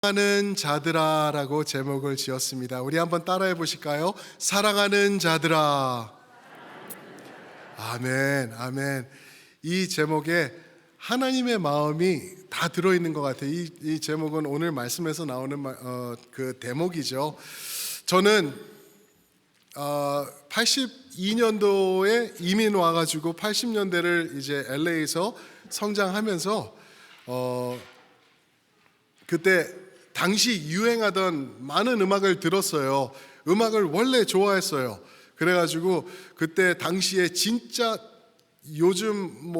사랑하는 자들아라고 제목을 지었습니다. 우리 한번 따라해 보실까요? 사랑하는 자들아. 아멘, 아멘. 이 제목에 하나님의 마음이 다 들어있는 것 같아요. 이 제목은 오늘 말씀에서 나오는 그 대목이죠. 저는 82년도에 이민 와가지고 80년대를 이제 LA에서 성장하면서 그때 당시 유행하던 많은 음악을 들었어요. 음악을 원래 좋아했어요. 그래가지고 그때 당시에 진짜 요즘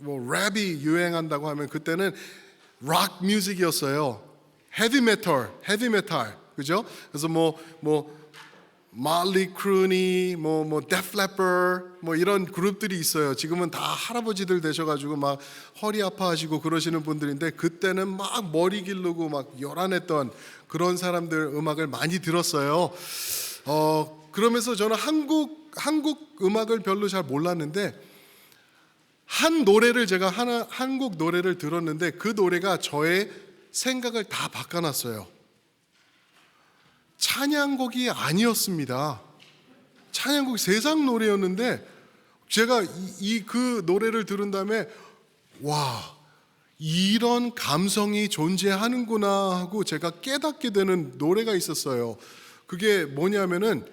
랩이 유행한다고 하면 그때는 락 뮤직이었어요. 헤비 메탈, 그죠? 그래서 말리 크루니, 데프 레퍼, 이런 그룹들이 있어요. 지금은 다 할아버지들 되셔가지고 막 허리 아파하시고 그러시는 분들인데 그때는 막 머리 기르고 막 요란했던 그런 사람들 음악을 많이 들었어요. 그러면서 저는 한국 음악을 별로 잘 몰랐는데 한 노래를 제가 한국 노래를 들었는데 그 노래가 저의 생각을 다 바꿔놨어요. 찬양곡이 아니었습니다. 찬양곡이 세상 노래였는데 제가 그 노래를 들은 다음에 와, 이런 감성이 존재하는구나 하고 제가 깨닫게 되는 노래가 있었어요. 그게 뭐냐면은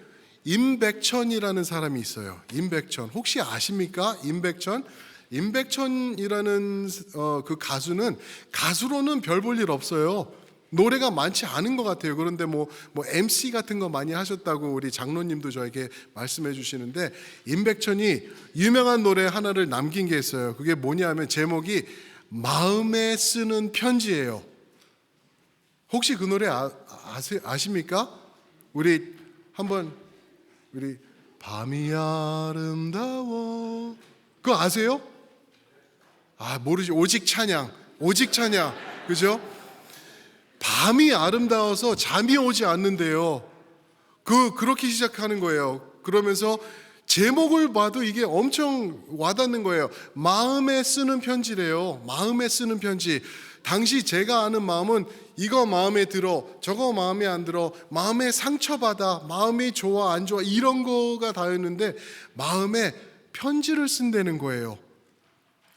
임백천이라는 사람이 있어요. 임백천 혹시 아십니까? 임백천이라는 그 가수는 가수로는 별 볼 일 없어요. 노래가 많지 않은 것 같아요. 그런데 MC 같은 거 많이 하셨다고 우리 장로님도 저에게 말씀해 주시는데 임백천이 유명한 노래 하나를 남긴 게 있어요. 그게 뭐냐면 제목이 마음에 쓰는 편지예요. 혹시 그 노래 아십니까? 우리 밤이 아름다워 그거 아세요? 모르지. 오직 찬양 그죠? 밤이 아름다워서 잠이 오지 않는데요. 그렇게 시작하는 거예요. 그러면서 제목을 봐도 이게 엄청 와닿는 거예요. 마음에 쓰는 편지래요. 마음에 쓰는 편지. 당시 제가 아는 마음은 이거 마음에 들어, 저거 마음에 안 들어, 마음에 상처받아, 마음이 좋아, 안 좋아, 이런 거가 다였는데 마음에 편지를 쓴다는 거예요.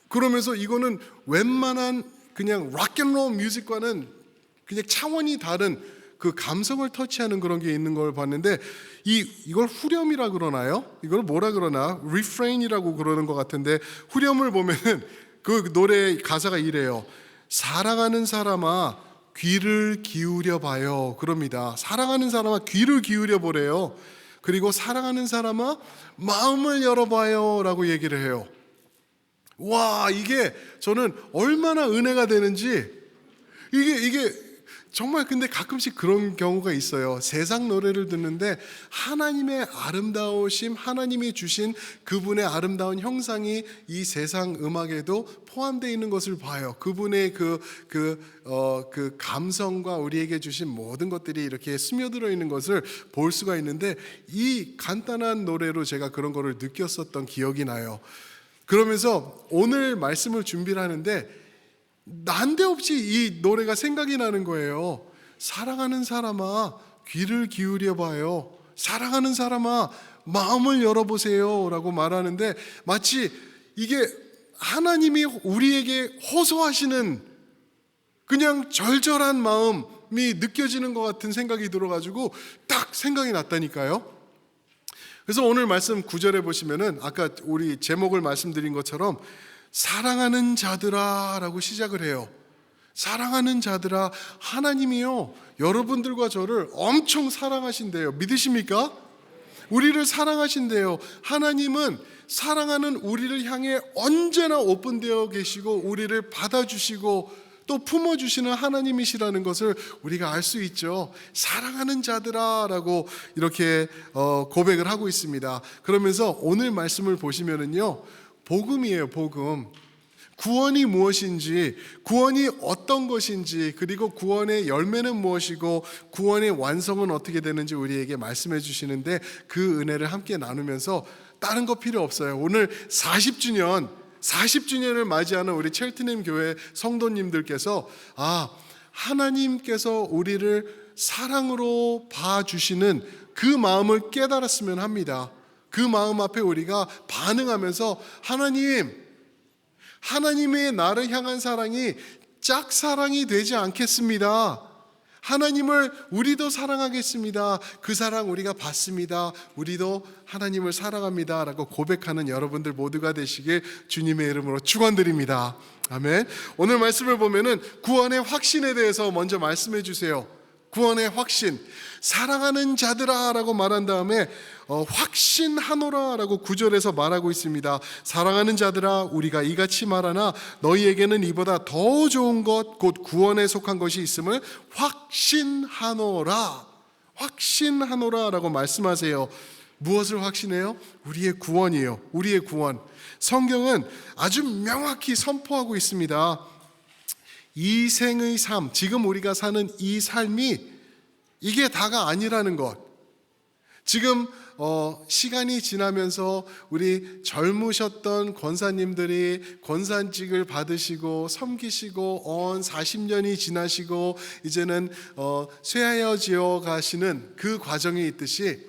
그러면서 이거는 웬만한 그냥 락앤롤 뮤직과는 그냥 차원이 다른 그 감성을 터치하는 그런 게 있는 걸 봤는데 이걸 후렴이라 그러나요? 이걸 뭐라 그러나? 리프레인이라고 그러는 것 같은데 후렴을 보면은 그 노래 가사가 이래요. 사랑하는 사람아 귀를 기울여 봐요. 그럽니다. 사랑하는 사람아 귀를 기울여 보래요. 그리고 사랑하는 사람아 마음을 열어봐요 라고 얘기를 해요. 와, 이게 저는 얼마나 은혜가 되는지 이게 정말 근데 가끔씩 그런 경우가 있어요. 세상 노래를 듣는데 하나님의 아름다우심, 하나님이 주신 그분의 아름다운 형상이 이 세상 음악에도 포함되어 있는 것을 봐요. 그분의 그 감성과 우리에게 주신 모든 것들이 이렇게 스며들어 있는 것을 볼 수가 있는데 이 간단한 노래로 제가 그런 거를 느꼈었던 기억이 나요. 그러면서 오늘 말씀을 준비를 하는데 난데없이 이 노래가 생각이 나는 거예요. 사랑하는 사람아 귀를 기울여 봐요. 사랑하는 사람아 마음을 열어보세요 라고 말하는데 마치 이게 하나님이 우리에게 호소하시는 그냥 절절한 마음이 느껴지는 것 같은 생각이 들어가지고 딱 생각이 났다니까요. 그래서 오늘 말씀 9절에 보시면은 아까 우리 제목을 말씀드린 것처럼 사랑하는 자들아 라고 시작을 해요. 사랑하는 자들아, 하나님이요 여러분들과 저를 엄청 사랑하신대요. 믿으십니까? 우리를 사랑하신대요. 하나님은 사랑하는 우리를 향해 언제나 오픈되어 계시고 우리를 받아주시고 또 품어주시는 하나님이시라는 것을 우리가 알 수 있죠. 사랑하는 자들아 라고 이렇게 고백을 하고 있습니다. 그러면서 오늘 말씀을 보시면은요 복음이에요. 복음. 구원이 무엇인지, 구원이 어떤 것인지, 그리고 구원의 열매는 무엇이고 구원의 완성은 어떻게 되는지 우리에게 말씀해 주시는데 그 은혜를 함께 나누면서 다른 거 필요 없어요. 오늘 40주년을 맞이하는 우리 첼트넴 교회 성도님들께서 하나님께서 우리를 사랑으로 봐주시는 그 마음을 깨달았으면 합니다. 그 마음 앞에 우리가 반응하면서 하나님의 나를 향한 사랑이 짝사랑이 되지 않겠습니다. 하나님을 우리도 사랑하겠습니다. 그 사랑 우리가 받습니다. 우리도 하나님을 사랑합니다. 라고 고백하는 여러분들 모두가 되시길 주님의 이름으로 축원드립니다. 아멘. 오늘 말씀을 보면은 구원의 확신에 대해서 먼저 말씀해 주세요. 구원의 확신. 사랑하는 자들아 라고 말한 다음에 확신하노라 라고 9절에서 말하고 있습니다. 사랑하는 자들아 우리가 이같이 말하나 너희에게는 이보다 더 좋은 것 곧 구원에 속한 것이 있음을 확신하노라. 확신하노라 라고 말씀하세요. 무엇을 확신해요? 우리의 구원이에요. 우리의 구원. 성경은 아주 명확히 선포하고 있습니다. 이 생의 삶, 지금 우리가 사는 이 삶이 이게 다가 아니라는 것. 지금 시간이 지나면서 우리 젊으셨던 권사님들이 권산직을 받으시고 섬기시고 40년이 지나시고 이제는 쇠하여지어 가시는 그 과정이 있듯이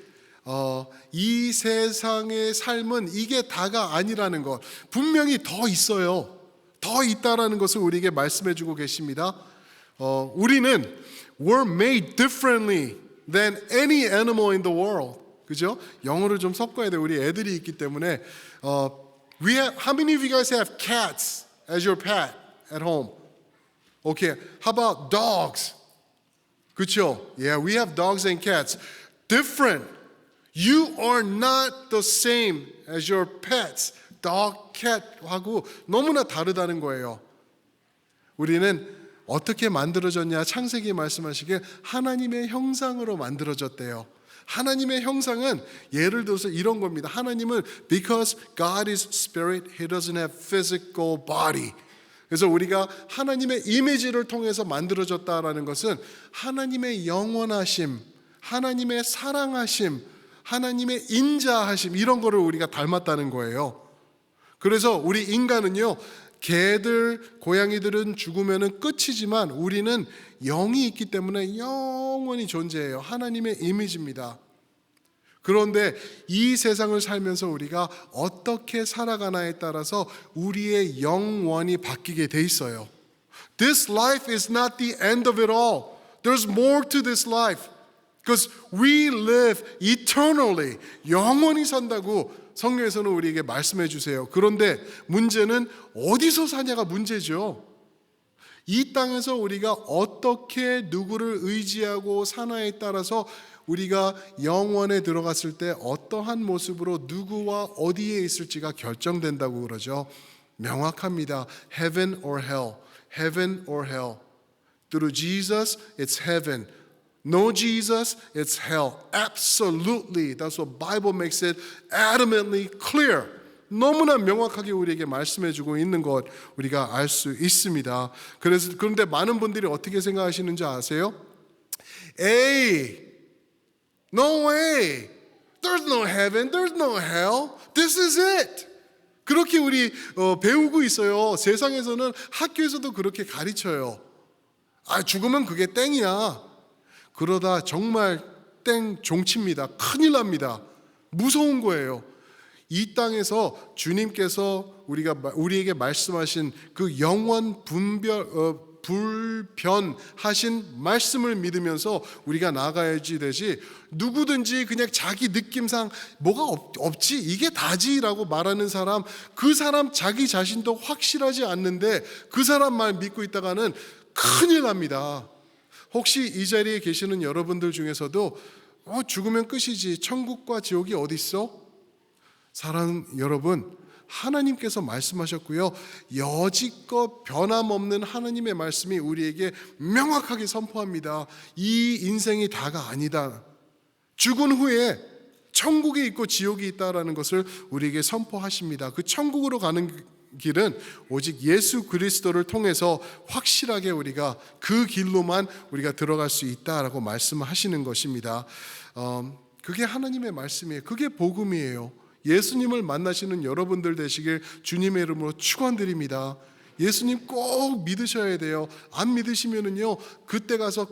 이 세상의 삶은 이게 다가 아니라는 것. 분명히 더 있어요. 더 있다라는 것을 우리에게 말씀해 주고 계십니다. 우리는 were made differently than any animal in the world. 그죠? 영어를 좀 섞어야 돼요. 우리 애들이 있기 때문에 how many of you guys have cats as your pet at home? Okay, how about dogs? 그렇죠? Yeah, we have dogs and cats. Different. You are not the same as your pets. Dog, cat하고 너무나 다르다는 거예요. 우리는 어떻게 만들어졌냐? 창세기 말씀하시길 하나님의 형상으로 만들어졌대요. 하나님의 형상은 예를 들어서 이런 겁니다. 하나님은 because God is spirit, He doesn't have physical body. 그래서 우리가 하나님의 이미지를 통해서 만들어졌다라는 것은 하나님의 영원하심, 하나님의 사랑하심, 하나님의 인자하심 이런 거를 우리가 닮았다는 거예요. 그래서 우리 인간은요, 개들, 고양이들은 죽으면 끝이지만 우리는 영이 있기 때문에 영원히 존재해요. 하나님의 이미지입니다. 그런데 이 세상을 살면서 우리가 어떻게 살아가나에 따라서 우리의 영원이 바뀌게 돼 있어요. This life is not the end of it all. There's more to this life. Because we live eternally. 영원히 산다고 성경에서는 우리에게 말씀해 주세요. 그런데 문제는 어디서 사냐가 문제죠. 이 땅에서 우리가 어떻게 누구를 의지하고 사나에 따라서 우리가 영원에 들어갔을 때 어떠한 모습으로 누구와 어디에 있을지가 결정된다고 그러죠. 명확합니다. Heaven or hell. Heaven or hell. Through Jesus, it's heaven. No Jesus, it's hell. Absolutely. That's what Bible makes it adamantly clear. 너무나 명확하게 우리에게 말씀해주고 있는 것 우리가 알 수 있습니다. 그런데 많은 분들이 어떻게 생각하시는지 아세요? Hey, no way. There's no heaven. There's no hell. This is it. 그렇게 우리 배우고 있어요. 세상에서는 학교에서도 그렇게 가르쳐요. 죽으면 그게 땡이야. 그러다 정말 땡 종칩니다. 큰일 납니다. 무서운 거예요. 이 땅에서 주님께서 우리에게 말씀하신 그 영원 불변하신 말씀을 믿으면서 우리가 나가야지 되지, 누구든지 그냥 자기 느낌상 뭐가 없지 이게 다지라고 말하는 사람, 그 사람 자기 자신도 확실하지 않는데 그 사람 말 믿고 있다가는 큰일 납니다. 혹시 이 자리에 계시는 여러분들 중에서도 죽으면 끝이지 천국과 지옥이 어디 있어? 사랑하는 여러분, 하나님께서 말씀하셨고요, 여지껏 변함없는 하나님의 말씀이 우리에게 명확하게 선포합니다. 이 인생이 다가 아니다. 죽은 후에 천국이 있고 지옥이 있다라는 것을 우리에게 선포하십니다. 그 천국으로 가는 길은 오직 예수 그리스도를 통해서 확실하게 우리가 그 길로만 우리가 들어갈 수 있다라고 말씀하시는 것입니다. 그게 하나님의 말씀이에요. 그게 복음이에요. 예수님을 만나시는 여러분들 되시길 주님의 이름으로 축원드립니다. 예수님 꼭 믿으셔야 돼요. 안 믿으시면은요, 그때 가서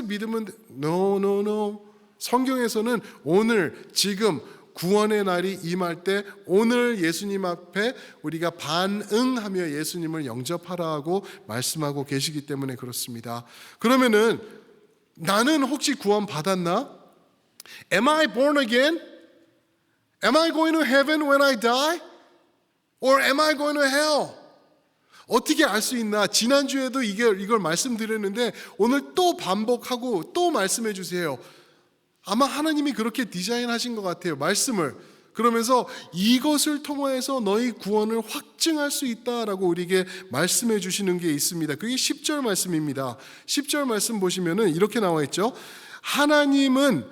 믿으면 no, no, no. 성경에서는 오늘, 지금 구원의 날이 임할 때 오늘 예수님 앞에 우리가 반응하며 예수님을 영접하라고 말씀하고 계시기 때문에 그렇습니다. 그러면은 나는 혹시 구원 받았나? Am I born again? Am I going to heaven when I die? Or am I going to hell? 어떻게 알 수 있나? 지난주에도 이걸 말씀드렸는데 오늘 또 반복하고 또 말씀해 주세요. 아마 하나님이 그렇게 디자인하신 것 같아요. 말씀을. 그러면서 이것을 통해서 너희 구원을 확증할 수 있다라고 우리에게 말씀해 주시는 게 있습니다. 그게 10절 말씀입니다. 10절 말씀 보시면은 이렇게 나와 있죠. 하나님은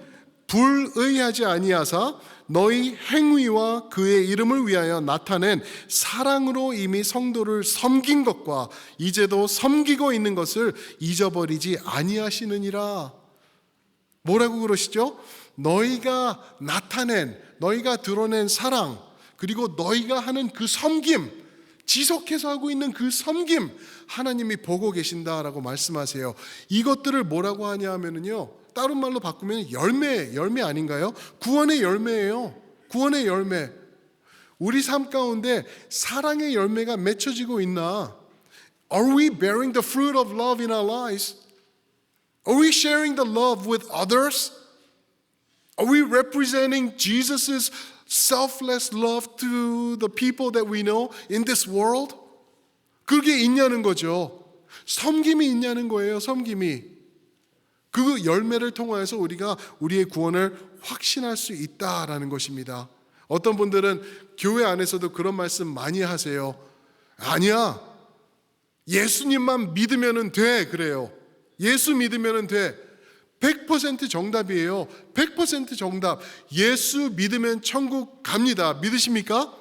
불의하지 아니하사 너희 행위와 그의 이름을 위하여 나타낸 사랑으로 이미 성도를 섬긴 것과 이제도 섬기고 있는 것을 잊어버리지 아니하시느니라. 뭐라고 그러시죠? 너희가 나타낸, 너희가 드러낸 사랑, 그리고 너희가 하는 그 섬김, 지속해서 하고 있는 그 섬김, 하나님이 보고 계신다라고 말씀하세요. 이것들을 뭐라고 하냐 하면은요, 다른 말로 바꾸면 열매 아닌가요? 구원의 열매예요. 구원의 열매. 우리 삶 가운데 사랑의 열매가 맺혀지고 있나? Are we bearing the fruit of love in our lives? Are we sharing the love with others? Are we representing Jesus' selfless love to the people that we know in this world? 그게 있냐는 거죠. 섬김이 있냐는 거예요. 섬김이. 그 열매를 통하여서 우리가 우리의 구원을 확신할 수 있다라는 것입니다. 어떤 분들은 교회 안에서도 그런 말씀 많이 하세요. 아니야, 예수님만 믿으면 돼, 그래요. 예수 믿으면 돼. 100% 정답이에요. 100% 정답. 예수 믿으면 천국 갑니다. 믿으십니까?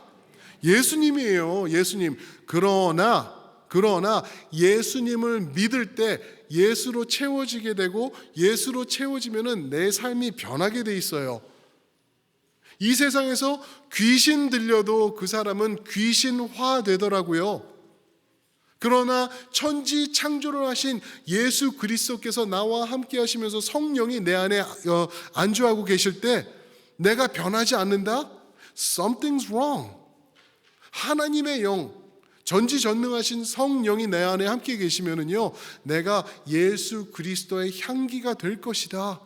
예수님이에요. 예수님. 그러나 예수님을 믿을 때 예수로 채워지게 되고 예수로 채워지면은 내 삶이 변하게 돼 있어요. 이 세상에서 귀신 들려도 그 사람은 귀신화 되더라고요. 그러나 천지 창조를 하신 예수 그리스도께서 나와 함께 하시면서 성령이 내 안에 안주하고 계실 때 내가 변하지 않는다? Something's wrong. 하나님의 영, 전지전능하신 성령이 내 안에 함께 계시면은요, 내가 예수 그리스도의 향기가 될 것이다.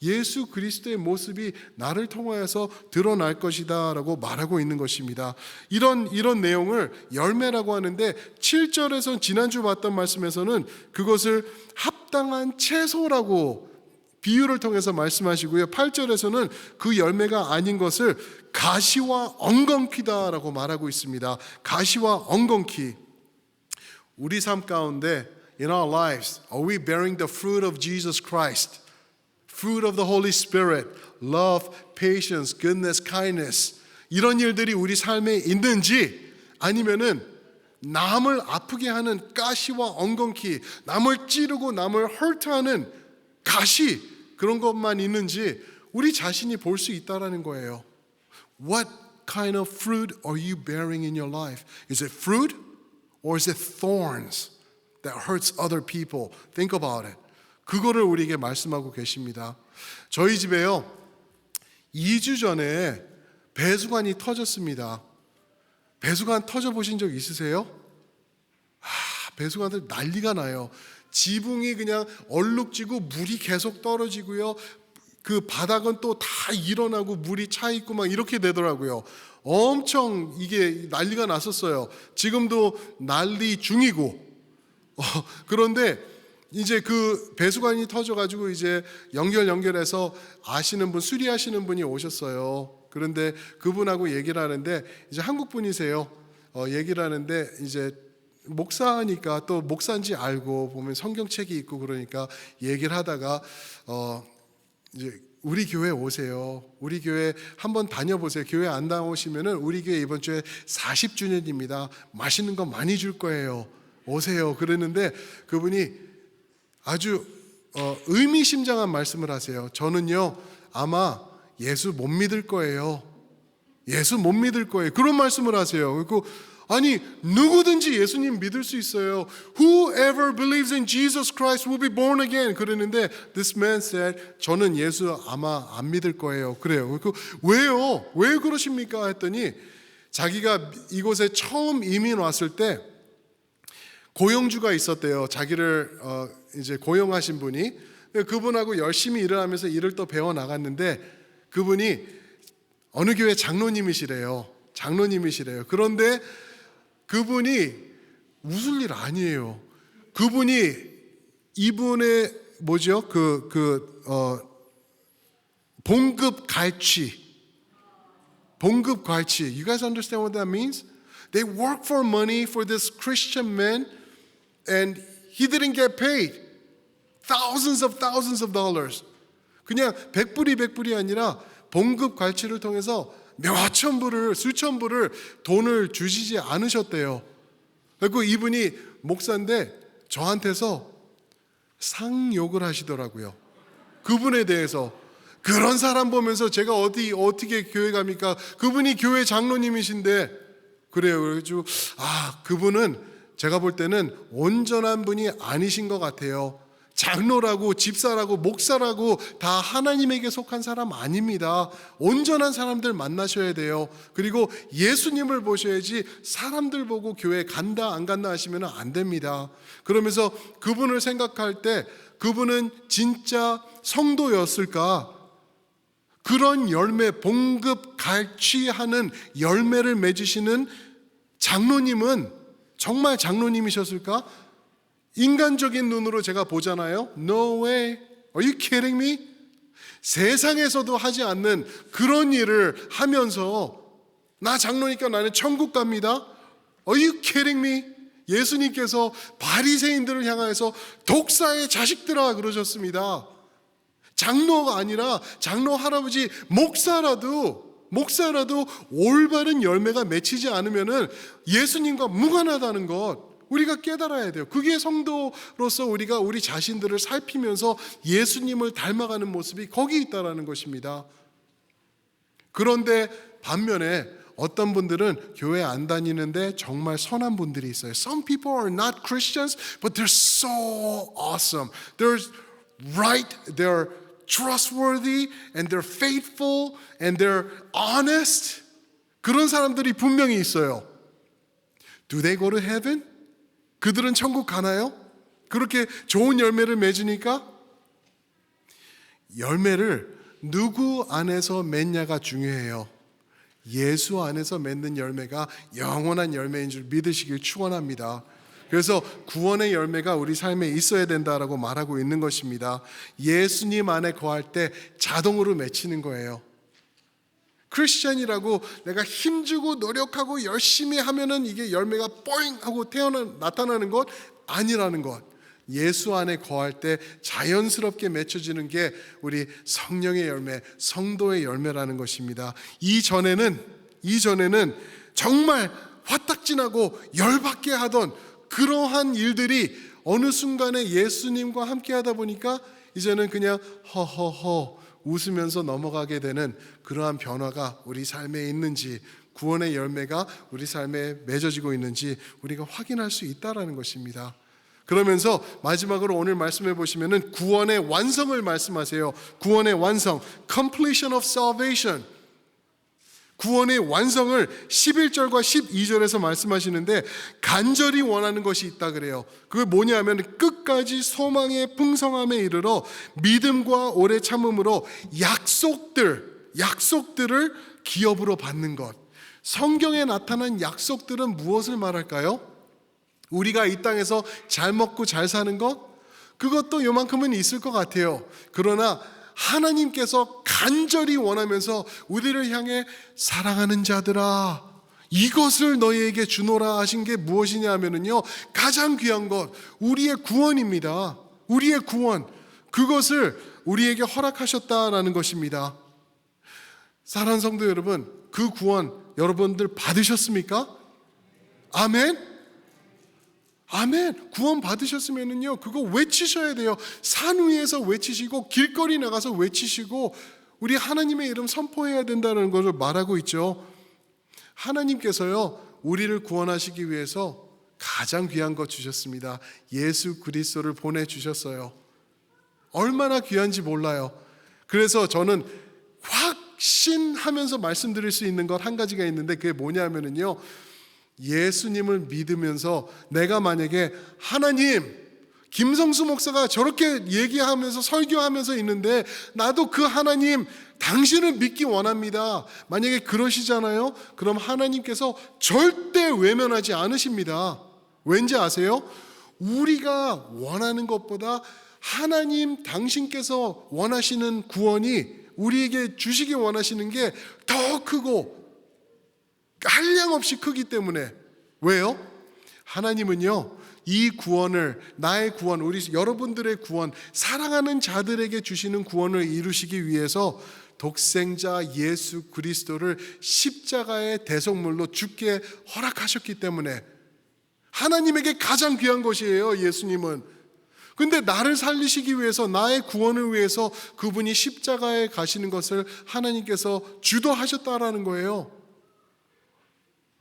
예수 그리스도의 모습이 나를 통하여서 드러날 것이다 라고 말하고 있는 것입니다. 이런 내용을 열매라고 하는데 7절에서 지난주 봤던 말씀에서는 그것을 합당한 채소라고 비유를 통해서 말씀하시고요. 8절에서는 그 열매가 아닌 것을 가시와 엉겅퀴다라고 말하고 있습니다. 가시와 엉겅퀴. 우리 삶 가운데 in our lives, are we bearing the fruit of Jesus Christ? Fruit of the Holy Spirit, love, patience, goodness, kindness. 이런 일들이 우리 삶에 있는지 아니면은 남을 아프게 하는 가시와 엉겅퀴, 남을 찌르고 남을 hurt하는 가시, 그런 것만 있는지 우리 자신이 볼 수 있다라는 거예요. What kind of fruit are you bearing in your life? Is it fruit or is it thorns that hurts other people? Think about it. 그거를 우리에게 말씀하고 계십니다. 저희 집에요, 2주 전에 배수관이 터졌습니다. 배수관 터져보신 적 있으세요? 배수관들 난리가 나요. 지붕이 그냥 얼룩지고 물이 계속 떨어지고요. 그 바닥은 또 다 일어나고 물이 차 있고 막 이렇게 되더라고요. 엄청 이게 난리가 났었어요. 지금도 난리 중이고. 그런데 이제 그 배수관이 터져가지고 이제 연결해서 아시는 분, 수리하시는 분이 오셨어요. 그런데 그분하고 얘기를 하는데 이제 한국 분이세요. 얘기를 하는데 이제 목사니까 또 목사인지 알고 보면 성경책이 있고 그러니까 얘기를 하다가 이제 우리 교회 오세요. 우리 교회 한번 다녀보세요. 교회 안 나오시면은 우리 교회 이번 주에 40주년입니다. 맛있는 거 많이 줄 거예요. 오세요. 그랬는데 그분이 아주 의미심장한 말씀을 하세요. 저는요 아마 예수 못 믿을 거예요. 예수 못 믿을 거예요. 그런 말씀을 하세요. 그리고 아니 누구든지 예수님 믿을 수 있어요. Whoever believes in Jesus Christ will be born again. 그러는데 this man said, 저는 예수 아마 안 믿을 거예요. 그래요. 왜요? 왜 그러십니까? 했더니 자기가 이곳에 처음 이민 왔을 때 고용주가 있었대요. 자기를 이제 고용하신 분이. 그분하고 열심히 일을 하면서 일을 또 배워 나갔는데 그분이 어느 교회 장로님이시래요. 그런데 그분이 웃을 일 아니에요. 그분이 이분의 봉급 갈취. You guys understand what that means? They work for money for this Christian man and he didn't get paid. Thousands of dollars. 그냥 백불이 아니라 봉급 갈취를 통해서 몇천 불을, 수천 불을 돈을 주시지 않으셨대요. 그리고 이분이 목사인데 저한테서 상욕을 하시더라고요. 그분에 대해서. 그런 사람 보면서 제가 어떻게 교회 갑니까? 그분이 교회 장로님이신데. 그래요. 그래가지고 그분은 제가 볼 때는 온전한 분이 아니신 것 같아요. 장로라고 집사라고 목사라고 다 하나님에게 속한 사람 아닙니다. 온전한 사람들 만나셔야 돼요. 그리고 예수님을 보셔야지 사람들 보고 교회 간다 안 간다 하시면 안 됩니다. 그러면서 그분을 생각할 때 그분은 진짜 성도였을까? 그런 열매, 봉급 갈취하는 열매를 맺으시는 장로님은 정말 장로님이셨을까? 인간적인 눈으로 제가 보잖아요. No way. Are you kidding me? 세상에서도 하지 않는 그런 일을 하면서 나 장로니까 나는 천국 갑니다. Are you kidding me? 예수님께서 바리새인들을 향하여서 독사의 자식들아 그러셨습니다. 장로가 아니라 장로 할아버지 목사라도 올바른 열매가 맺히지 않으면은 예수님과 무관하다는 것 우리가 깨달아야 돼요. 그게 성도로서 우리가 우리 자신들을 살피면서 예수님을 닮아가는 모습이 거기 있다라는 것입니다. 그런데 반면에 어떤 분들은 교회 안 다니는데 정말 선한 분들이 있어요. Some people are not Christians, but they're so awesome. They're right, they're trustworthy, and they're faithful, and they're honest. 그런 사람들이 분명히 있어요. Do they go to heaven? 그들은 천국 가나요? 그렇게 좋은 열매를 맺으니까? 열매를 누구 안에서 맺냐가 중요해요. 예수 안에서 맺는 열매가 영원한 열매인 줄 믿으시길 축원합니다. 그래서 구원의 열매가 우리 삶에 있어야 된다라고 말하고 있는 것입니다. 예수님 안에 거할 때 자동으로 맺히는 거예요. 크리스천이라고 내가 힘주고 노력하고 열심히 하면은 이게 열매가 뽀잉 하고 나타나는 것 아니라는 것. 예수 안에 거할 때 자연스럽게 맺혀지는 게 우리 성령의 열매, 성도의 열매라는 것입니다. 이전에는 정말 화딱지나고 열받게 하던 그러한 일들이 어느 순간에 예수님과 함께 하다 보니까 이제는 그냥 허허허 웃으면서 넘어가게 되는 그러한 변화가 우리 삶에 있는지, 구원의 열매가 우리 삶에 맺어지고 있는지 우리가 확인할 수 있다라는 것입니다. 그러면서 마지막으로 오늘 말씀해 보시면은 구원의 완성을 말씀하세요. 구원의 완성, completion of salvation. 구원의 완성을 11절과 12절에서 말씀하시는데 간절히 원하는 것이 있다 그래요. 그게 뭐냐면 끝까지 소망의 풍성함에 이르러 믿음과 오래 참음으로 약속들을 기업으로 받는 것. 성경에 나타난 약속들은 무엇을 말할까요? 우리가 이 땅에서 잘 먹고 잘 사는 것? 그것도 요만큼은 있을 것 같아요. 그러나 하나님께서 간절히 원하면서 우리를 향해 사랑하는 자들아 이것을 너희에게 주노라 하신 게 무엇이냐 하면은요, 가장 귀한 것 우리의 구원입니다. 우리의 구원, 그것을 우리에게 허락하셨다라는 것입니다. 사랑하는 성도 여러분, 그 구원 여러분들 받으셨습니까? 아멘. 아멘. 구원 받으셨으면은요, 그거 외치셔야 돼요. 산 위에서 외치시고 길거리 나가서 외치시고 우리 하나님의 이름 선포해야 된다는 것을 말하고 있죠. 하나님께서요, 우리를 구원하시기 위해서 가장 귀한 것 주셨습니다. 예수 그리스도를 보내주셨어요. 얼마나 귀한지 몰라요. 그래서 저는 확신하면서 말씀드릴 수 있는 것 한 가지가 있는데, 그게 뭐냐면요, 예수님을 믿으면서 내가 만약에 하나님, 김성수 목사가 저렇게 얘기하면서 설교하면서 있는데 나도 그 하나님 당신을 믿기 원합니다, 만약에 그러시잖아요. 그럼 하나님께서 절대 외면하지 않으십니다. 왠지 아세요? 우리가 원하는 것보다 하나님 당신께서 원하시는 구원이, 우리에게 주시기 원하시는 게 더 크고 한량없이 크기 때문에. 왜요? 하나님은요, 이 구원을, 나의 구원, 우리 여러분들의 구원, 사랑하는 자들에게 주시는 구원을 이루시기 위해서 독생자 예수 그리스도를 십자가의 대속물로 죽게 허락하셨기 때문에 하나님에게 가장 귀한 것이에요, 예수님은. 근데 나를 살리시기 위해서, 나의 구원을 위해서 그분이 십자가에 가시는 것을 하나님께서 주도하셨다라는 거예요.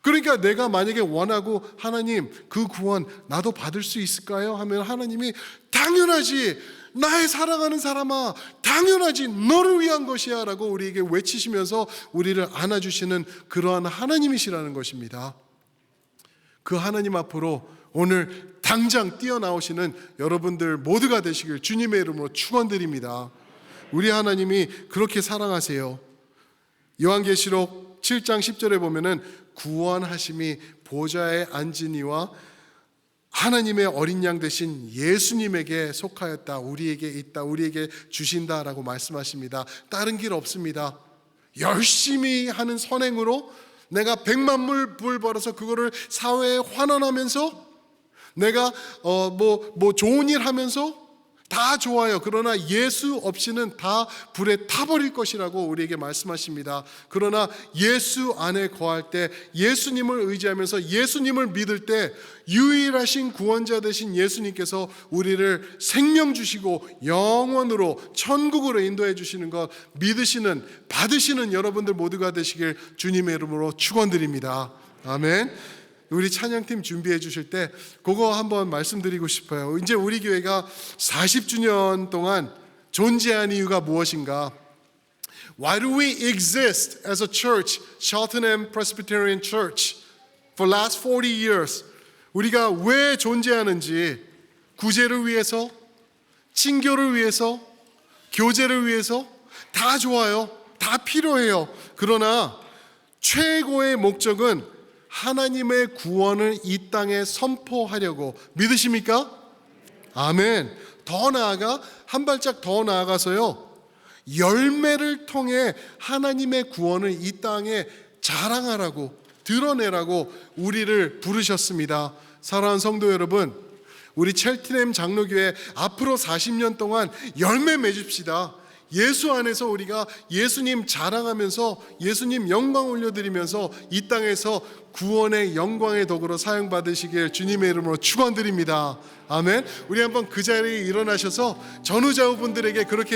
그러니까 내가 만약에 원하고 하나님 그 구원 나도 받을 수 있을까요? 하면 하나님이 당연하지, 나의 사랑하는 사람아, 당연하지, 너를 위한 것이야 라고 우리에게 외치시면서 우리를 안아주시는 그러한 하나님이시라는 것입니다. 그 하나님 앞으로 오늘 당장 뛰어나오시는 여러분들 모두가 되시길 주님의 이름으로 축원드립니다. 우리 하나님이 그렇게 사랑하세요. 요한계시록 7장 10절에 보면은 구원하심이 보좌에 앉은 이와 하나님의 어린 양 되신 예수님에게 속하였다, 우리에게 있다, 우리에게 주신다라고 말씀하십니다. 다른 길 없습니다. 열심히 하는 선행으로 내가 100만 불 벌어서 그거를 사회에 환원하면서 내가 좋은 일 하면서 다 좋아요. 그러나 예수 없이는 다 불에 타버릴 것이라고 우리에게 말씀하십니다. 그러나 예수 안에 거할 때, 예수님을 의지하면서 예수님을 믿을 때 유일하신 구원자 되신 예수님께서 우리를 생명 주시고 영원으로 천국으로 인도해 주시는 것 믿으시는, 받으시는 여러분들 모두가 되시길 주님의 이름으로 축원드립니다. 아멘. 우리 찬양팀 준비해 주실 때 그거 한번 말씀드리고 싶어요. 이제 우리 교회가 40주년 동안 존재한 이유가 무엇인가? Why do we exist as a church, Cheltenham Presbyterian Church, for last 40 years? 우리가 왜 존재하는지, 구제를 위해서, 친교를 위해서, 교제를 위해서, 다 좋아요. 다 필요해요. 그러나 최고의 목적은 하나님의 구원을 이 땅에 선포하려고. 믿으십니까? 아멘. 더 나아가, 한 발짝 더 나아가서요, 열매를 통해 하나님의 구원을 이 땅에 자랑하라고, 드러내라고 우리를 부르셨습니다. 사랑하는 성도 여러분, 우리 첼트넘 장로교회 앞으로 40년 동안 열매 맺읍시다. 예수 안에서 우리가 예수님 자랑하면서 예수님 영광 올려드리면서 이 땅에서 구원의 영광의 도구로 사용받으시길 주님의 이름으로 축원드립니다. 아멘. 우리 한번 그 자리에 일어나셔서 전우자우분들에게 그렇게